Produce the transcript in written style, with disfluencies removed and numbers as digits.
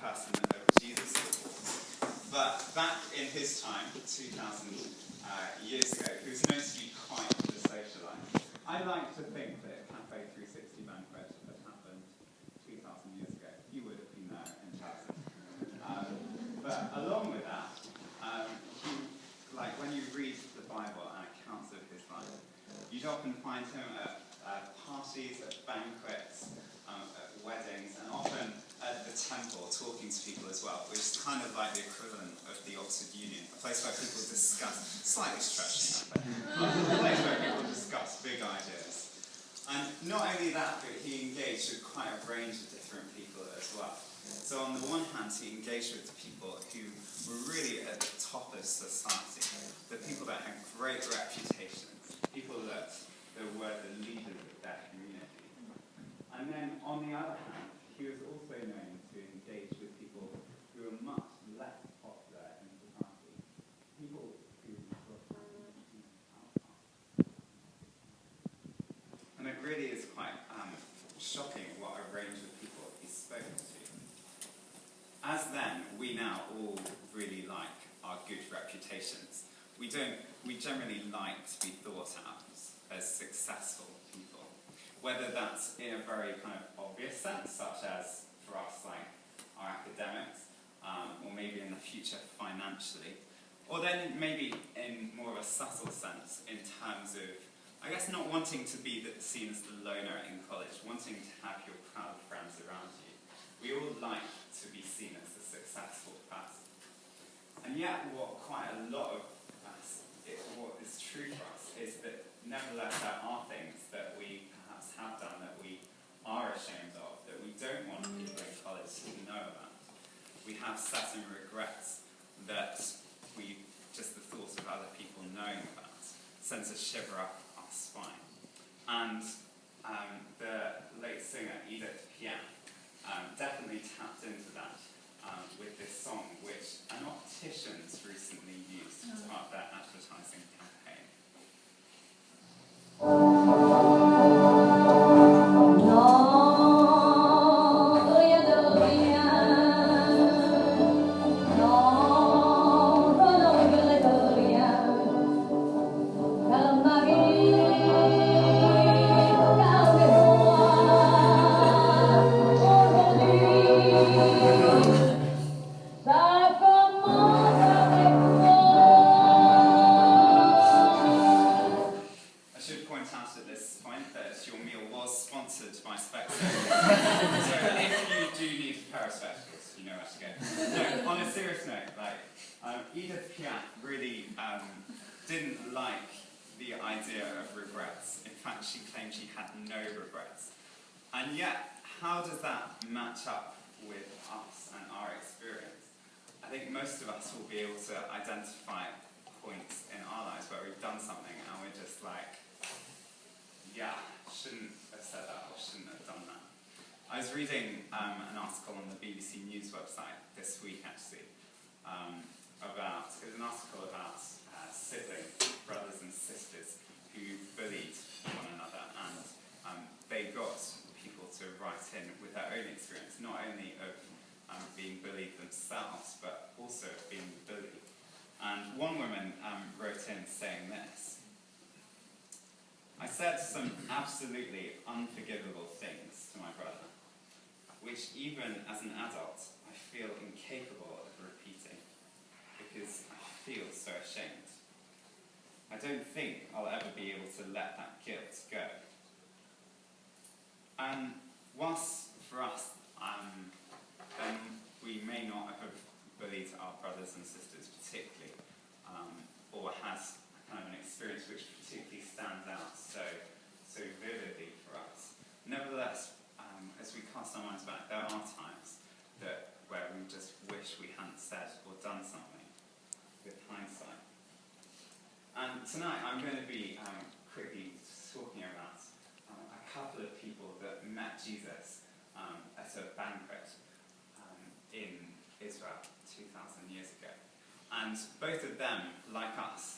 person of Jesus at all. But back in his time, 2,000 years ago, he was known to be quite the socialite. I like to think that Cafe 360 banquet had happened 2,000 years ago. You would have been there in person. But along with that, when you read the Bible and accounts of his life, you'd often find him at parties, at banquets, at weddings, and often at the temple talking to people as well, which is kind of like the equivalent of the Oxford Union, a place where people discuss, slightly stretching that bit, a place where people discuss big ideas. And not only that, but he engaged with quite a range of different people as well. So on the one hand, he engaged with the people who were really at the top of society, the people that had great reputations, people that were the leaders of their community. And then on the other hand, he was also known to engage with people who were much less popular in society, people who were outcasts. And it really is quite shocking what a range of people he's spoken to. As then, we now all really like our good reputations. We generally like to be thought of as successful people. Whether that's in a very kind of obvious sense, such as for us, like our academics, or maybe in the future financially, or then maybe in more of a subtle sense in terms of, I guess, not wanting to be seen as the loner in college, wanting to have your crowd of friends around you. We all like to be seen as a successful person. And yet, what quite a lot of us, what is true for us, is that nevertheless there are things that we perhaps have done that we are ashamed of, that we don't want people in college to know about. We have certain regrets that just the thought of other people knowing about sends a shiver up our spine. And the late singer Edith Piaf definitely tapped into that with this song, which an opticians recently used as part of their advertising campaign. Edith Piaf really didn't like the idea of regrets. In fact, she claimed she had no regrets. And yet, how does that match up with us and our experience? I think most of us will be able to identify points in our lives where we've done something and we're just like, yeah, shouldn't have said that or shouldn't have done that. I was reading an article on the BBC News website this week, actually, it was an article about siblings, brothers and sisters who bullied one another, and they got people to write in with their own experience, not only of being bullied themselves, but also of being bullied. And one woman wrote in saying this: "I said some absolutely unforgivable things to my brother, which even as an adult I feel incapable of repeating, because I feel so ashamed. I don't think I'll ever be able to let that guilt go." And whilst for us, then we may not have bullied our brothers and sisters particularly, or has kind of an experience which particularly stands out so vividly for us. Nevertheless, as we cast our minds back, there are times where we just wish we hadn't said or done something with hindsight. And tonight I'm going to be quickly talking about a couple of people that met Jesus at a banquet in Israel 2,000 years ago. And both of them, like us,